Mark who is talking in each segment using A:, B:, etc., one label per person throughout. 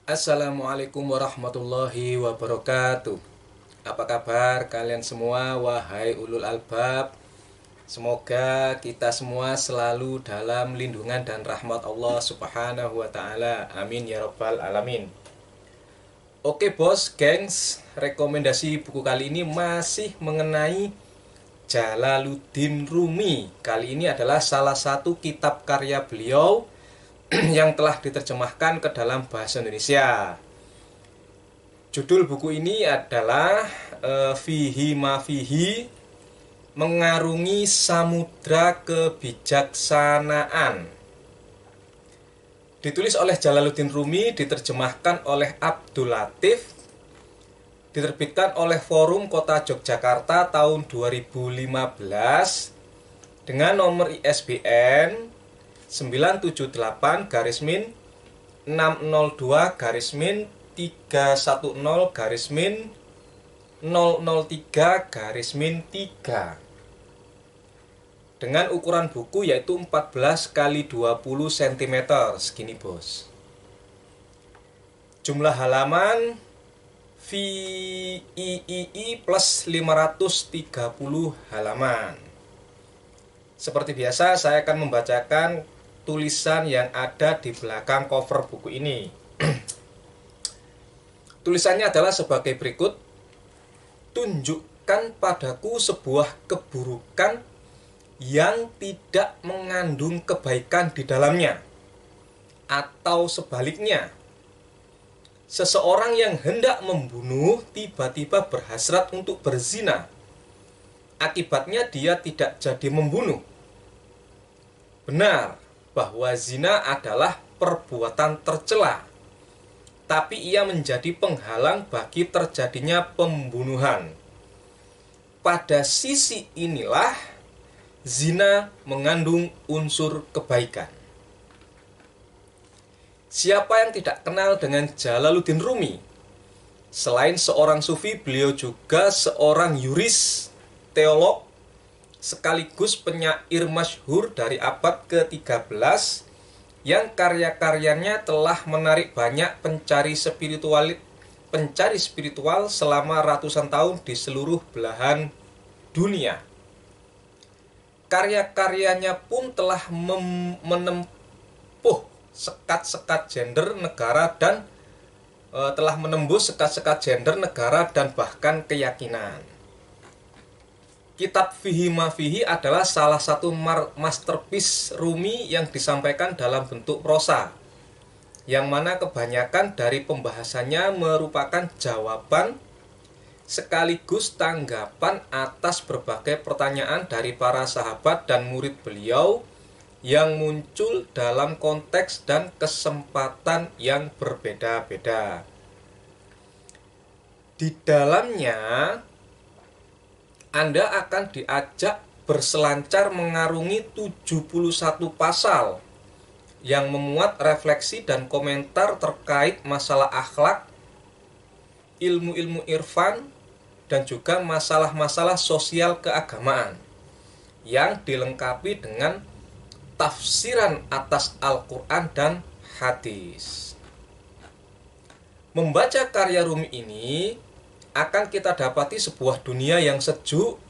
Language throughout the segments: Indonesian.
A: Assalamualaikum warahmatullahi wabarakatuh. Apa kabar kalian semua, wahai ulul albab? Semoga kita semua selalu dalam lindungan dan rahmat Allah subhanahu wa ta'ala. Amin ya rabbal alamin. Oke bos, gengs, rekomendasi buku kali ini masih mengenai Jalaluddin Rumi. Kali ini adalah salah satu kitab karya beliau yang telah diterjemahkan ke dalam bahasa Indonesia. Judul buku ini adalah Fihi Ma Fihi, Mengarungi Samudra Kebijaksanaan. Ditulis oleh Jalaluddin Rumi, diterjemahkan oleh Abdul Latif, diterbitkan oleh Forum Kota Yogyakarta tahun 2015 dengan nomor ISBN 972-310-003-003 dengan ukuran buku yaitu 14 x 20 cm segini bos. Jumlah halaman VIII plus 530 halaman. Seperti biasa saya akan membacakan tulisan yang ada di belakang cover buku ini. Tulisannya adalah sebagai berikut. Tunjukkan padaku sebuah keburukan yang tidak mengandung kebaikan di dalamnya. Atau sebaliknya, seseorang yang hendak membunuh tiba-tiba berhasrat untuk berzina. Akibatnya dia tidak jadi membunuh. Benar bahwa zina adalah perbuatan tercela, tapi ia menjadi penghalang bagi terjadinya pembunuhan. Pada sisi inilah zina mengandung unsur kebaikan. Siapa yang tidak kenal dengan Jalaluddin Rumi? Selain seorang sufi, beliau juga seorang yuris, teolog, sekaligus penyair masyhur dari abad ke-13 yang karya-karyanya telah menarik banyak pencari spiritual selama ratusan tahun di seluruh belahan dunia. Karya-karyanya pun telah menempuh sekat-sekat gender negara dan telah menembus sekat-sekat gender negara dan bahkan keyakinan. Kitab Fihi Ma Fihi adalah salah satu masterpiece Rumi yang disampaikan dalam bentuk prosa, yang mana kebanyakan dari pembahasannya merupakan jawaban sekaligus tanggapan atas berbagai pertanyaan dari para sahabat dan murid beliau yang muncul dalam konteks dan kesempatan yang berbeda-beda. Di dalamnya Anda akan diajak berselancar mengarungi 71 pasal yang memuat refleksi dan komentar terkait masalah akhlak, ilmu-ilmu irfan, dan juga masalah-masalah sosial keagamaan yang dilengkapi dengan tafsiran atas Al-Quran dan hadis. Membaca karya Rumi ini akan kita dapati sebuah dunia yang sejuk,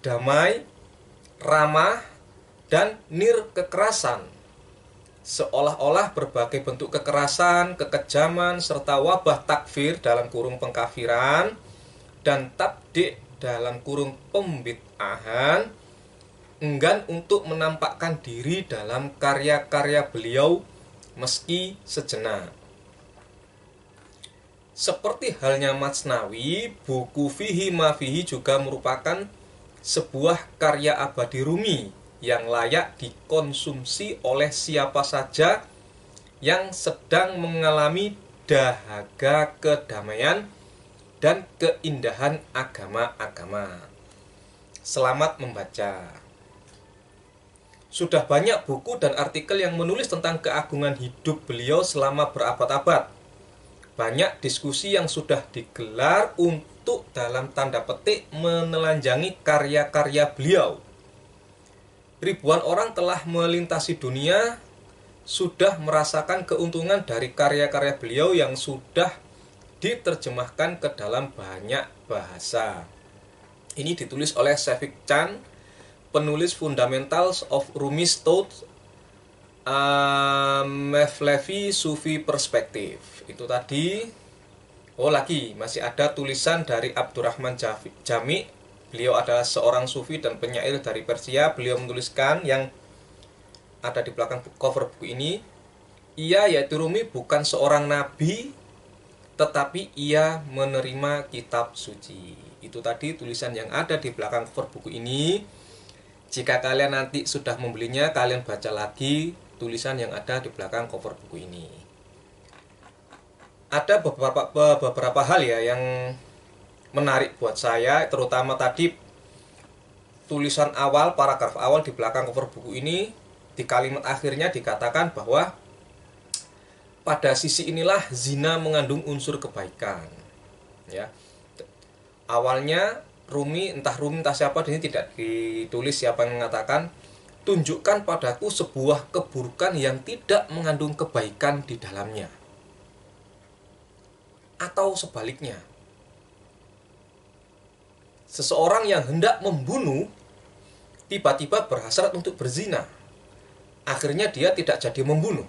A: damai, ramah, dan nir kekerasan. Seolah-olah berbagai bentuk kekerasan, kekejaman, serta wabah takfir dalam kurung pengkafiran dan tabdik dalam kurung pembid'ahan enggan untuk menampakkan diri dalam karya-karya beliau meski sejenak. Seperti halnya Matsnawi, buku Fihi Ma Fihi juga merupakan sebuah karya abadi Rumi yang layak dikonsumsi oleh siapa saja yang sedang mengalami dahaga kedamaian dan keindahan agama-agama. Selamat membaca. Sudah banyak buku dan artikel yang menulis tentang keagungan hidup beliau selama berabad-abad. Banyak diskusi yang sudah digelar untuk dalam tanda petik menelanjangi karya-karya beliau. Ribuan orang telah melintasi dunia sudah merasakan keuntungan dari karya-karya beliau yang sudah diterjemahkan ke dalam banyak bahasa. Ini ditulis oleh Shafik Chan, penulis Fundamentals of Rumi's Thought, Mevlevi Sufi Perspective. Itu tadi. Oh, lagi masih ada tulisan dari Abdurrahman Jami. Beliau adalah seorang sufi dan penyair dari Persia. Beliau menuliskan yang ada di belakang cover buku ini, ia yaitu Rumi bukan seorang nabi, tetapi ia menerima kitab suci. Itu tadi tulisan yang ada di belakang cover buku ini. Jika kalian nanti sudah membelinya, kalian baca lagi tulisan yang ada di belakang cover buku ini. Ada beberapa hal ya yang menarik buat saya, terutama tadi tulisan awal, paragraf awal di belakang cover buku ini. Di kalimat akhirnya dikatakan bahwa pada sisi inilah zina mengandung unsur kebaikan. Ya. Awalnya Rumi entah siapa, di sini tidak ditulis siapa yang mengatakan, tunjukkan padaku sebuah keburukan yang tidak mengandung kebaikan di dalamnya. Atau sebaliknya, seseorang yang hendak membunuh tiba-tiba berhasrat untuk berzina. Akhirnya dia tidak jadi membunuh.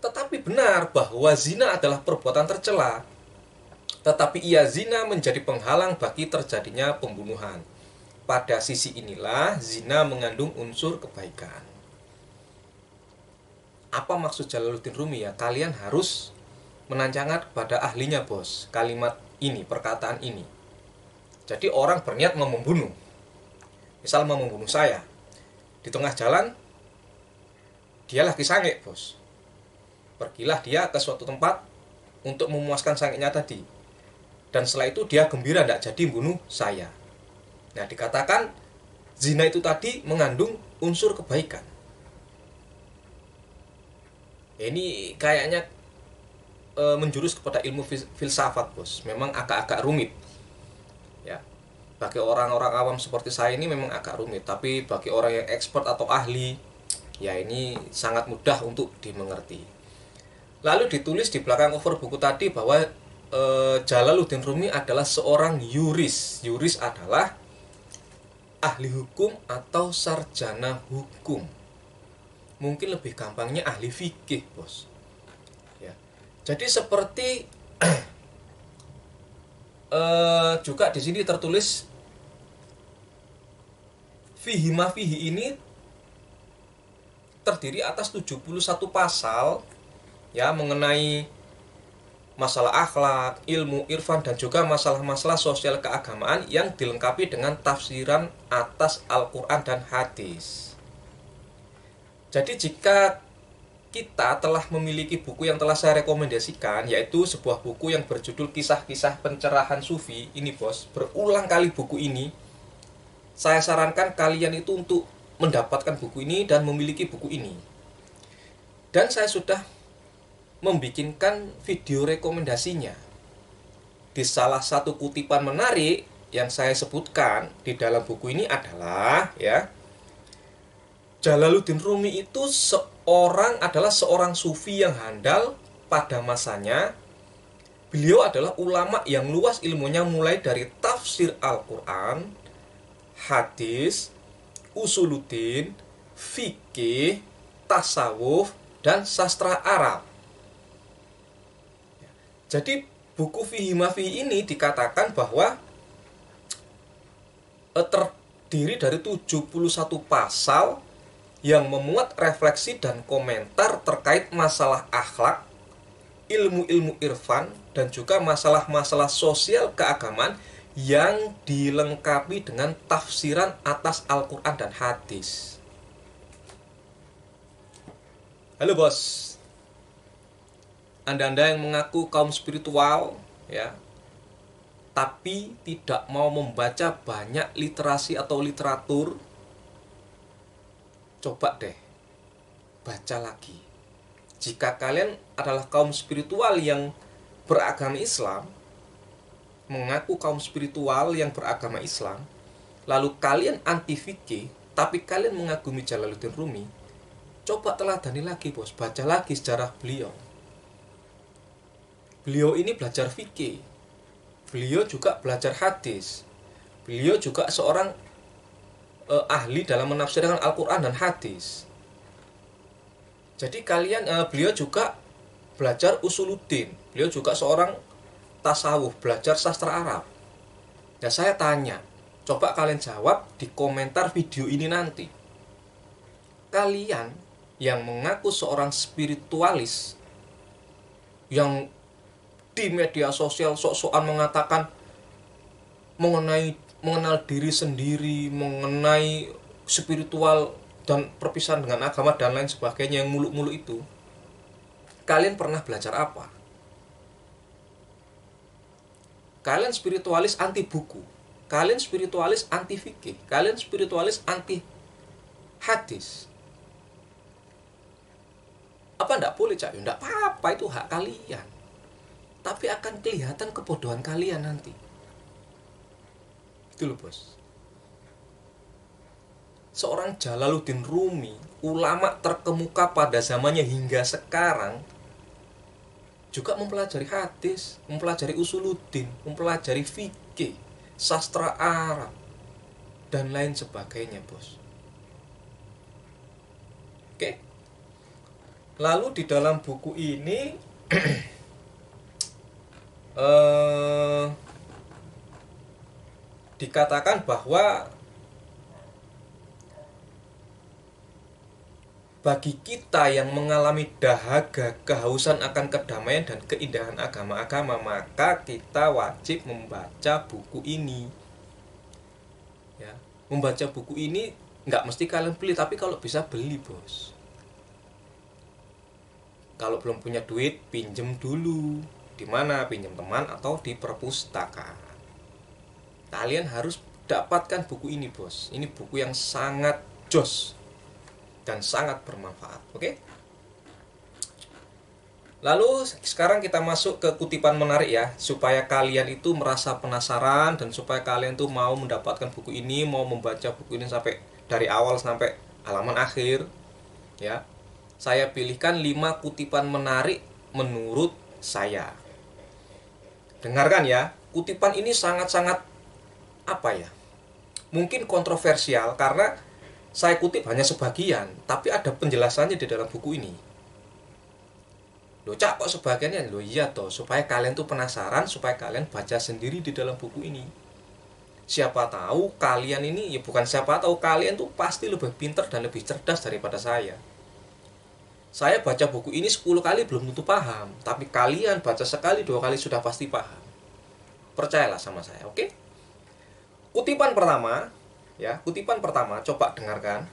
A: Tetapi benar bahwa zina adalah perbuatan tercela. Tetapi ia zina menjadi penghalang bagi terjadinya pembunuhan. Pada sisi inilah zina mengandung unsur kebaikan. Apa maksud Jalaluddin Rumi ya? Kalian harus menanyakan kepada ahlinya, bos, kalimat ini, perkataan ini. Jadi orang berniat mau membunuh. Misal mau membunuh saya. Di tengah jalan, dia lagi sangik, bos. Pergilah dia ke suatu tempat untuk memuaskan sangiknya tadi. Dan setelah itu dia gembira tidak jadi bunuh saya. Nah, dikatakan zina itu tadi mengandung unsur kebaikan. Ini kayaknya menjurus kepada ilmu filsafat, bos. Memang agak-agak rumit. Ya. Bagi orang-orang awam seperti saya ini memang agak rumit, tapi bagi orang yang expert atau ahli, ya ini sangat mudah untuk dimengerti. Lalu ditulis di belakang cover buku tadi bahwa Jalaluddin Rumi adalah seorang yuris. Yuris adalah ahli hukum atau sarjana hukum. Mungkin lebih gampangnya ahli fikih, bos. Ya. Jadi seperti juga di sini tertulis fihi ma fihi ini terdiri atas 71 pasal ya mengenai masalah akhlak, ilmu, irfan dan juga masalah-masalah sosial keagamaan yang dilengkapi dengan tafsiran atas Al-Qur'an dan hadis. Jadi jika kita telah memiliki buku yang telah saya rekomendasikan, yaitu sebuah buku yang berjudul Kisah-Kisah Pencerahan Sufi. Ini, bos, berulang kali buku ini. Saya sarankan kalian itu untuk mendapatkan buku ini dan memiliki buku ini. Dan saya sudah membikinkan video rekomendasinya. Di salah satu kutipan menarik yang saya sebutkan di dalam buku ini adalah ya, Jalaluddin Rumi itu adalah seorang sufi yang handal pada masanya. Beliau adalah ulama yang luas ilmunya mulai dari tafsir Al-Quran, hadis, usuluddin, fikih, tasawuf, dan sastra Arab. Jadi buku Fihi Ma Fihi ini dikatakan bahwa terdiri dari 71 pasal yang memuat refleksi dan komentar terkait masalah akhlak, ilmu-ilmu irfan, dan juga masalah-masalah sosial keagamaan yang dilengkapi dengan tafsiran atas Al-Quran dan hadis. Halo, bos. Anda-anda yang mengaku kaum spiritual, ya, tapi tidak mau membaca banyak literasi atau literatur, coba deh baca lagi. Jika kalian adalah kaum spiritual yang beragama Islam, mengaku kaum spiritual yang beragama Islam, lalu kalian anti fikih, tapi kalian mengagumi Jalaluddin Rumi, Coba teladani lagi bos, baca lagi sejarah beliau. Beliau ini belajar fikih, beliau juga belajar hadis, beliau juga seorang ahli dalam menafsirkan Al-Quran dan hadis. Jadi beliau juga belajar usuluddin, beliau juga seorang tasawuf, belajar sastra Arab. Ya saya tanya, coba kalian jawab di komentar video ini nanti. Kalian yang mengaku seorang spiritualis, yang di media sosial sok-sokan mengatakan mengenal diri sendiri, mengenai spiritual dan perpisahan dengan agama dan lain sebagainya, yang muluk-muluk itu, kalian pernah belajar apa? Kalian spiritualis anti buku, kalian spiritualis anti fikih, kalian spiritualis anti hadis. Apa enggak boleh, Cak? Enggak apa-apa, itu hak kalian. Tapi akan kelihatan kebodohan kalian nanti. Itu loh bos. Seorang Jalaluddin Rumi, ulama terkemuka pada zamannya hingga sekarang, juga mempelajari hadis, mempelajari usuluddin, mempelajari fikih, sastra Arab, dan lain sebagainya bos. Oke. Lalu di dalam buku ini dikatakan bahwa bagi kita yang mengalami dahaga, kehausan akan kedamaian dan keindahan agama-agama, maka kita wajib membaca buku ini. Ya, membaca buku ini nggak mesti kalian beli, tapi kalau bisa beli bos. Kalau belum punya duit, pinjem dulu. Di mana? Pinjem teman atau di perpustakaan. Kalian harus dapatkan buku ini bos. Ini buku yang sangat jos dan sangat bermanfaat. Oke? Lalu sekarang kita masuk ke kutipan menarik ya, supaya kalian itu merasa penasaran dan supaya kalian tuh mau mendapatkan buku ini, mau membaca buku ini sampai dari awal sampai halaman akhir. Ya. Saya pilihkan 5 kutipan menarik menurut saya. Dengarkan ya, kutipan ini sangat-sangat apa ya? Mungkin kontroversial karena saya kutip hanya sebagian, tapi ada penjelasannya di dalam buku ini. Loh, Cak, kok sebagiannya? Loh iya toh, supaya kalian tuh penasaran, supaya kalian baca sendiri di dalam buku ini. Siapa tahu kalian ini, ya bukan siapa tahu, kalian tuh pasti lebih pintar dan lebih cerdas daripada saya. Saya baca buku ini 10 kali belum tentu paham, tapi kalian baca sekali, 2 kali sudah pasti paham. Percayalah sama saya, oke? Kutipan pertama, ya, kutipan pertama, coba dengarkan.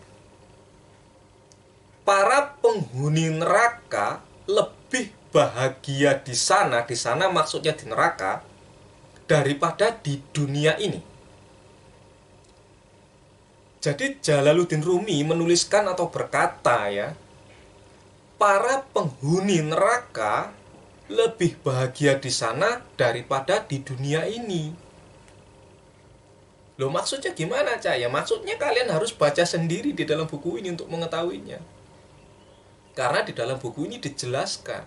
A: Para penghuni neraka lebih bahagia di sana maksudnya di neraka, daripada di dunia ini. Jadi Jalaluddin Rumi menuliskan atau berkata ya, para penghuni neraka lebih bahagia di sana daripada di dunia ini. Loh, maksudnya gimana, Cak? Ya maksudnya kalian harus baca sendiri di dalam buku ini untuk mengetahuinya. Karena di dalam buku ini dijelaskan.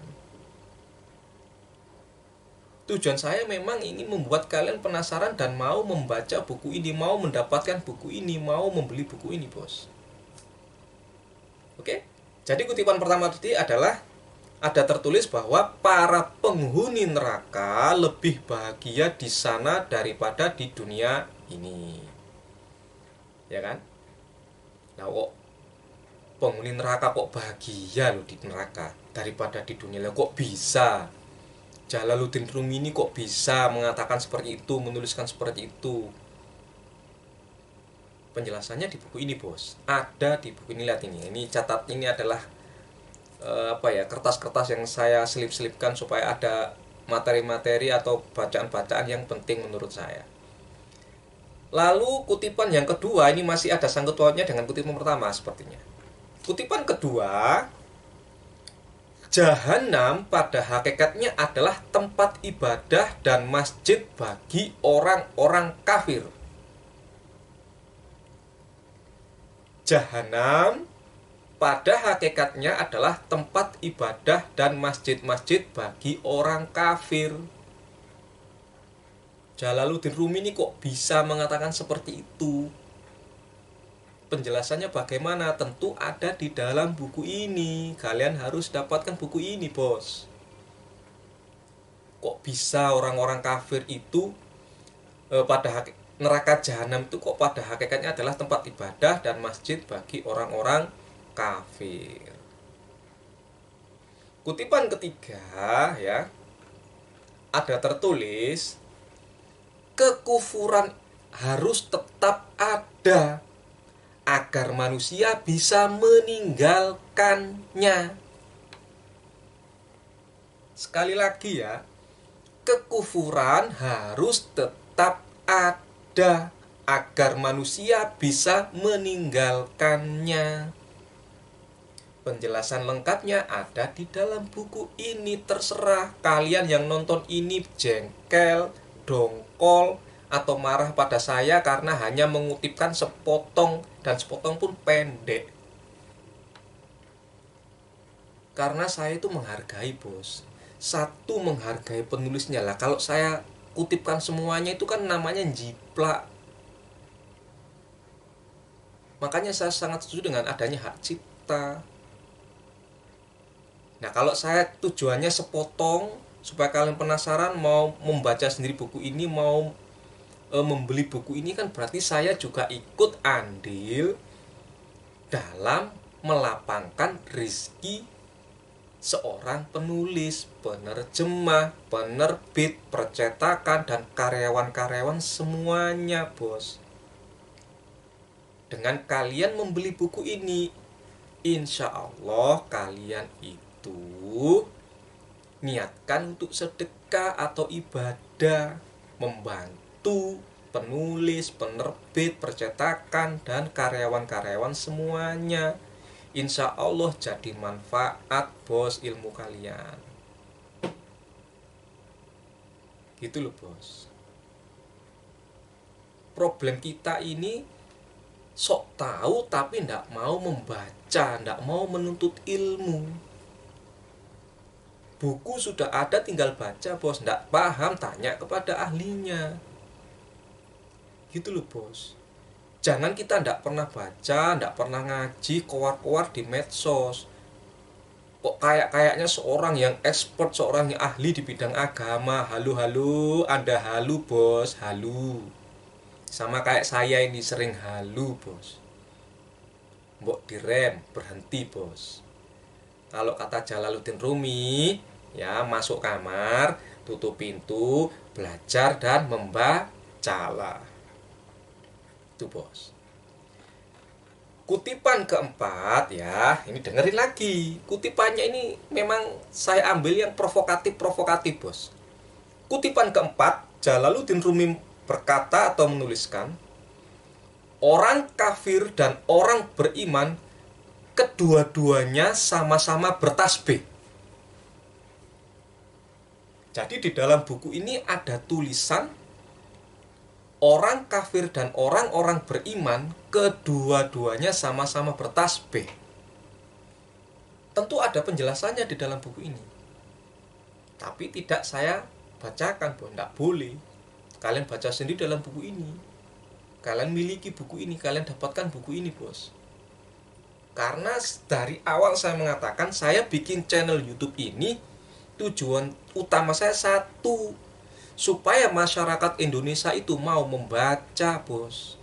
A: Tujuan saya memang ingin membuat kalian penasaran dan mau membaca buku ini, mau mendapatkan buku ini, mau membeli buku ini, bos. Oke? Jadi kutipan pertama tadi adalah ada tertulis bahwa para penghuni neraka lebih bahagia di sana daripada di dunia ini. Ya kan? Nah, kok penghuni neraka kok bahagia loh di neraka daripada di dunia? Lah kok bisa? Jalaluddin Rumi ini kok bisa mengatakan seperti itu, menuliskan seperti itu? Penjelasannya di buku ini, bos. Ada di buku ini, lihat ini. Ini catat, ini adalah kertas-kertas yang saya selip-selipkan supaya ada materi-materi atau bacaan-bacaan yang penting menurut saya. Lalu kutipan yang kedua ini masih ada sangkut pautnya dengan kutipan pertama sepertinya. Kutipan kedua, Jahanam pada hakikatnya adalah tempat ibadah dan masjid bagi orang-orang kafir. Jahanam pada hakikatnya adalah tempat ibadah dan masjid-masjid bagi orang kafir. Jalaluddin Rumi ini kok bisa mengatakan seperti itu? Penjelasannya bagaimana? Tentu ada di dalam buku ini. Kalian harus dapatkan buku ini, bos. Kok bisa orang-orang kafir itu neraka jahanam itu kok pada hakikatnya adalah tempat ibadah dan masjid bagi orang-orang kafir. Kutipan ketiga ya, ada tertulis kekufuran harus tetap ada agar manusia bisa meninggalkannya. Sekali lagi ya, kekufuran harus tetap ada agar manusia bisa meninggalkannya. Penjelasan lengkapnya ada di dalam buku ini. Terserah kalian yang nonton ini jengkel, dongkol, atau marah pada saya karena hanya mengutipkan sepotong, dan sepotong pun pendek. Karena saya itu menghargai, bos. Satu, menghargai penulisnya lah. Kalau saya kutipkan semuanya itu kan namanya jiplak. Makanya saya sangat setuju dengan adanya hak cipta. Nah, kalau saya tujuannya sepotong supaya kalian penasaran mau membaca sendiri buku ini, mau membeli buku ini, kan berarti saya juga ikut andil dalam melapangkan rezeki seorang penulis, penerjemah, penerbit, percetakan, dan karyawan-karyawan semuanya, bos. Dengan kalian membeli buku ini, insya Allah kalian itu niatkan untuk sedekah atau ibadah, membantu penulis, penerbit, percetakan, dan karyawan-karyawan semuanya. Insya Allah jadi manfaat, bos, ilmu kalian. Gitu loh, bos. Problem kita ini sok tahu tapi ndak mau membaca, ndak mau menuntut ilmu. Buku sudah ada, tinggal baca, bos. Ndak paham, tanya kepada ahlinya. Gitu loh, bos. Jangan kita ndak pernah baca, ndak pernah ngaji, keluar-keluar di medsos. Kok kayaknya seorang yang expert, seorang yang ahli di bidang agama. Halu, Anda halu, bos, halu. Sama kayak saya ini sering halu, bos. Mbok direm, berhenti, bos. Kalau kata Jalaluddin Rumi, ya masuk kamar, tutup pintu, belajar dan membacalah. Itu, bos. Kutipan keempat ya, ini dengerin lagi. Kutipannya ini memang saya ambil yang provokatif, bos. Kutipan keempat, Jalaluddin Rumi berkata atau menuliskan, orang kafir dan orang beriman kedua-duanya sama-sama bertasbih. Jadi di dalam buku ini ada tulisan orang kafir dan orang-orang beriman kedua-duanya sama-sama bertasbih. Tentu ada penjelasannya di dalam buku ini. Tapi tidak saya bacakan, bos. Tidak boleh. Kalian baca sendiri dalam buku ini. Kalian miliki buku ini, kalian dapatkan buku ini, bos. Karena dari awal saya mengatakan saya bikin channel YouTube ini tujuan utama saya satu, supaya masyarakat Indonesia itu mau membaca, bos.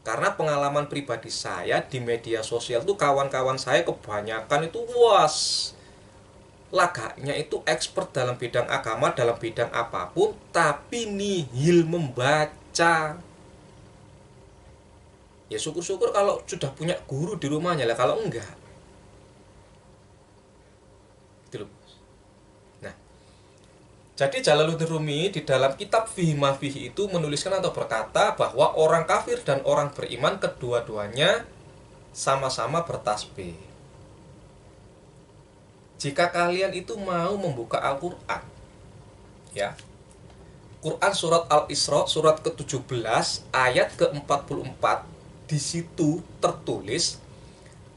A: Karena pengalaman pribadi saya di media sosial tuh kawan-kawan saya kebanyakan itu lagaknya itu expert dalam bidang agama, dalam bidang apapun, tapi nihil membaca. Ya syukur-syukur kalau sudah punya guru di rumahnya lah, kalau enggak. Itu loh. Nah, jadi Jalaluddin Rumi di dalam kitab Fihi Ma Fihi itu menuliskan atau berkata bahwa orang kafir dan orang beriman kedua-duanya sama-sama bertasbih. Jika kalian itu mau membuka Al-Quran, ya, Quran surat Al-Isra surat ke-17 ayat ke-44, di situ tertulis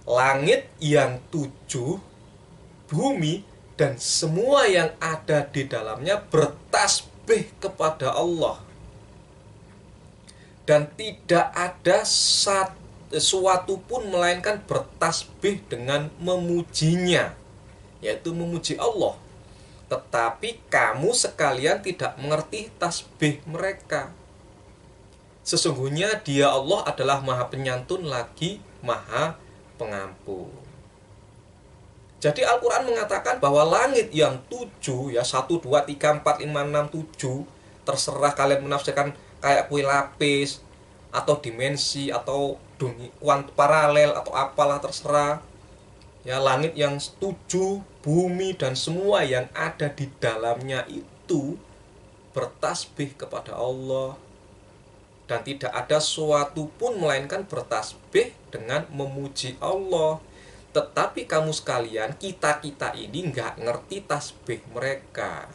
A: langit yang 7, bumi dan semua yang ada di dalamnya bertasbih kepada Allah. Dan tidak ada sesuatu pun melainkan bertasbih dengan memujinya, yaitu memuji Allah. Tetapi kamu sekalian tidak mengerti tasbih mereka. Sesungguhnya Dia Allah adalah Maha Penyantun lagi Maha Pengampun. Jadi Al-Quran mengatakan bahwa langit yang 7, ya 1, 2, 3, 4, 5, 6, 7, terserah kalian menafsirkan kayak kue lapis atau dimensi atau dunia paralel atau apalah, terserah. Ya, langit yang 7, bumi dan semua yang ada di dalamnya itu bertasbih kepada Allah. Dan tidak ada suatu pun melainkan bertasbih dengan memuji Allah. Tetapi kamu sekalian, kita ini nggak ngerti tasbih mereka.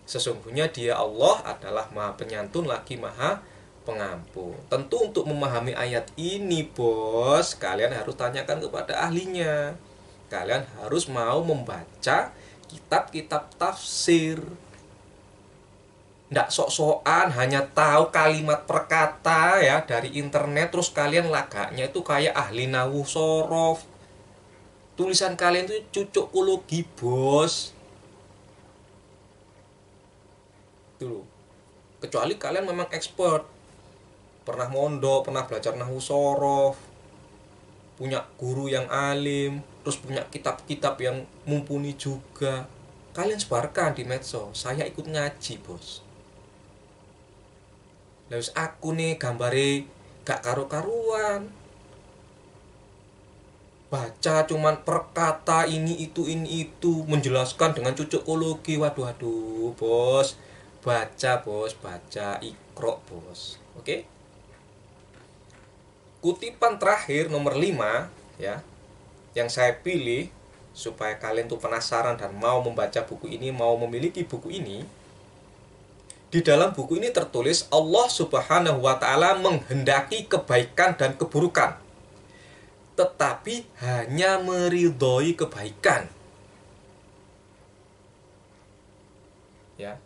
A: Sesungguhnya Dia Allah adalah Maha Penyantun lagi Maha Pengampun. Tentu untuk memahami ayat ini, bos, kalian harus tanyakan kepada ahlinya. Kalian harus mau membaca kitab-kitab tafsir. Nggak sok-sokan hanya tahu kalimat per kata ya dari internet, terus kalian lagaknya itu kayak ahli nahu sorof. Tulisan kalian itu cucukologi, bos. Tuh. Kecuali kalian memang expert, pernah mondok, pernah belajar nahwu sorof, punya guru yang alim, terus punya kitab-kitab yang mumpuni juga. Kalian sebarkan di medsos, saya ikut ngaji, bos. Lalu aku nih gambare gak karu-karuan, baca cuman per kata ini itu menjelaskan dengan cucukologi. Waduh bos, baca bos, baca Iqra bos. Oke. Kutipan terakhir nomor 5 ya, yang saya pilih supaya kalian tuh penasaran dan mau membaca buku ini, mau memiliki buku ini. Di dalam buku ini tertulis Allah Subhanahu wa taala menghendaki kebaikan dan keburukan, tetapi hanya meridhoi kebaikan. Ya.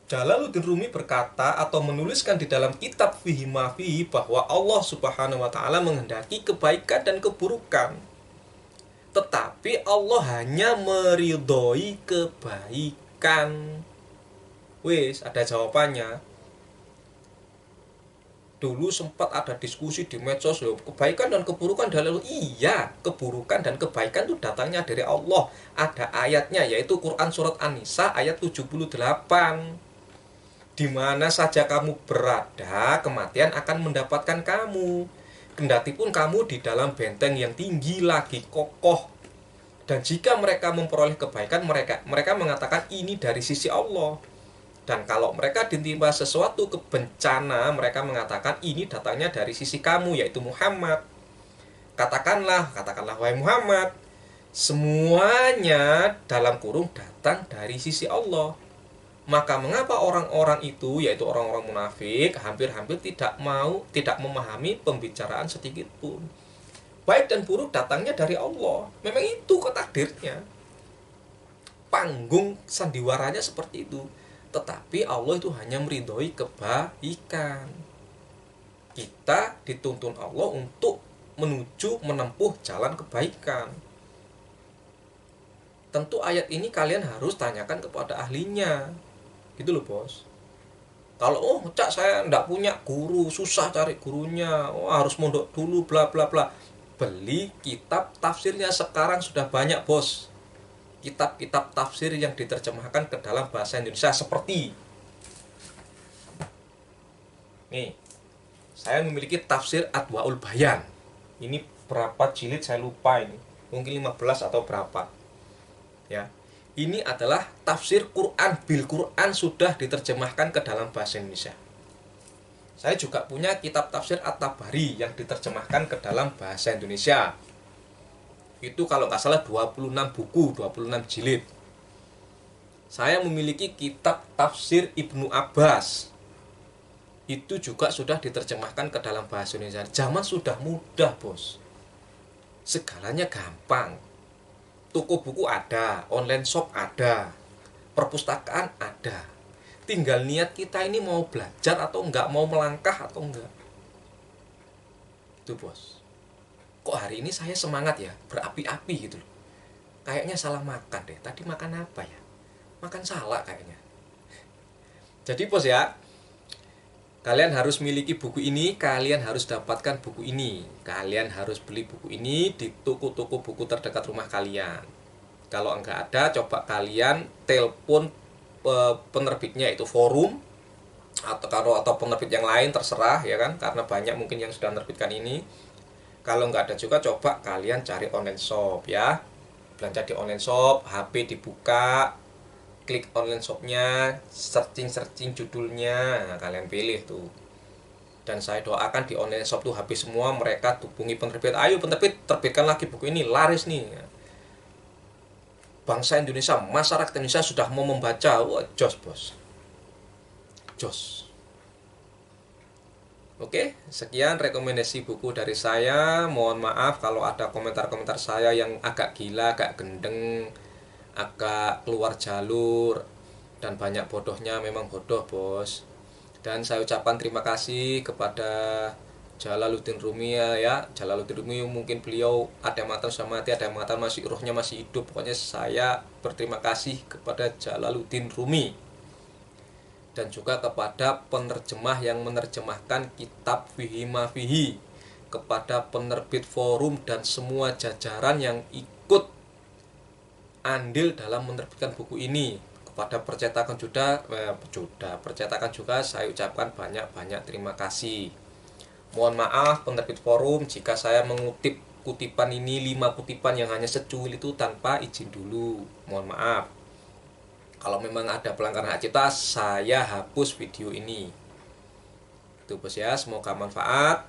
A: Jalaluddin Rumi berkata atau menuliskan di dalam kitab Fihi Ma Fihi bahwa Allah Subhanahu wa taala menghendaki kebaikan dan keburukan, tetapi Allah hanya meridhoi kebaikan. Wis, ada jawabannya. Dulu sempat ada diskusi di medsos loh, kebaikan dan keburukan dalil. Iya, keburukan dan kebaikan itu datangnya dari Allah. Ada ayatnya, yaitu Quran surat An-Nisa ayat 78. Di mana saja kamu berada, kematian akan mendapatkan kamu. Kendati pun kamu di dalam benteng yang tinggi lagi kokoh. Dan jika mereka memperoleh kebaikan, mereka mengatakan ini dari sisi Allah. Dan kalau mereka ditimpa sesuatu kebencana, mereka mengatakan ini datangnya dari sisi kamu, yaitu Muhammad. Katakanlah wahai Muhammad, semuanya dalam kurung datang dari sisi Allah. Maka mengapa orang-orang itu, yaitu orang-orang munafik, hampir-hampir tidak memahami pembicaraan sedikit pun. Baik dan buruk datangnya dari Allah. Memang itu takdirnya. Panggung sandiwaranya seperti itu. Tetapi Allah itu hanya meridhoi kebaikan. Kita dituntun Allah untuk menempuh jalan kebaikan. Tentu ayat ini kalian harus tanyakan kepada ahlinya. Gitu loh bos. Kalau cak saya enggak punya guru, susah cari gurunya, harus mondok dulu bla bla bla. Beli kitab tafsirnya, sekarang sudah banyak bos. Kitab-kitab tafsir yang diterjemahkan ke dalam bahasa Indonesia seperti nih, saya memiliki tafsir Adwaul Bayan. Ini berapa jilid saya lupa ini, mungkin 15 atau berapa ya. Ini adalah tafsir Quran bil Quran, sudah diterjemahkan ke dalam bahasa Indonesia. Saya juga punya kitab tafsir At-Tabari yang diterjemahkan ke dalam bahasa Indonesia. Itu kalau nggak salah 26 buku, 26 jilid. Saya memiliki kitab tafsir Ibnu Abbas. itu juga sudah diterjemahkan ke dalam bahasa Indonesia. Zaman sudah mudah, bos. Segalanya gampang. Toko buku ada, online shop ada, perpustakaan ada. Tinggal niat kita ini mau belajar atau enggak, mau melangkah atau enggak. Itu, bos. Kok hari ini saya semangat ya, berapi-api gitu loh. Kayaknya salah makan deh. Tadi makan apa ya? Makan salak kayaknya. Jadi, bos ya, kalian harus miliki buku ini, kalian harus dapatkan buku ini. Kalian harus beli buku ini di toko-toko buku terdekat rumah kalian. Kalau enggak ada, coba kalian telepon penerbitnya, itu Forum atau penerbit yang lain, terserah ya kan, karena banyak mungkin yang sudah menerbitkan ini. Kalau enggak ada juga, coba kalian cari online shop ya. Belanja di online shop, HP dibuka, klik online shopnya, searching judulnya, nah, kalian pilih tuh. Dan saya doakan di online shop tuh habis semua, mereka hubungi penerbit, ayo penerbit terbitkan lagi buku ini, laris nih. Bangsa Indonesia, masyarakat Indonesia sudah mau membaca. Wah, jos bos, jos. Oke, sekian rekomendasi buku dari saya. Mohon maaf kalau ada komentar-komentar saya yang agak gila, agak gendeng, agak keluar jalur, dan banyak bodohnya. Memang bodoh, bos. Dan saya ucapkan terima kasih kepada Jalaluddin Rumi ya. Jalaluddin Rumi, mungkin beliau ada yang mengatakan sudah mati, ada yang mengatakan masih, rohnya masih hidup. Pokoknya saya berterima kasih kepada Jalaluddin Rumi, dan juga kepada penerjemah yang menerjemahkan kitab Fihi Ma Fihi, kepada penerbit Forum dan semua jajaran yang ikut andil dalam menerbitkan buku ini. Kepada percetakan percetakan juga saya ucapkan banyak-banyak terima kasih. Mohon maaf penerbit Forum jika saya mengutip kutipan ini, 5 kutipan yang hanya secuil itu tanpa izin dulu. Mohon maaf. Kalau memang ada pelanggaran hak cipta, saya hapus video ini. Itu bos ya, semoga manfaat.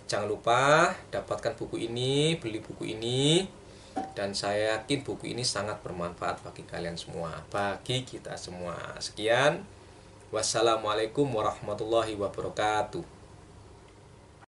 A: Jangan lupa dapatkan buku ini, beli buku ini. Dan saya yakin buku ini sangat bermanfaat bagi kalian semua, bagi kita semua. Sekian, wassalamualaikum warahmatullahi wabarakatuh.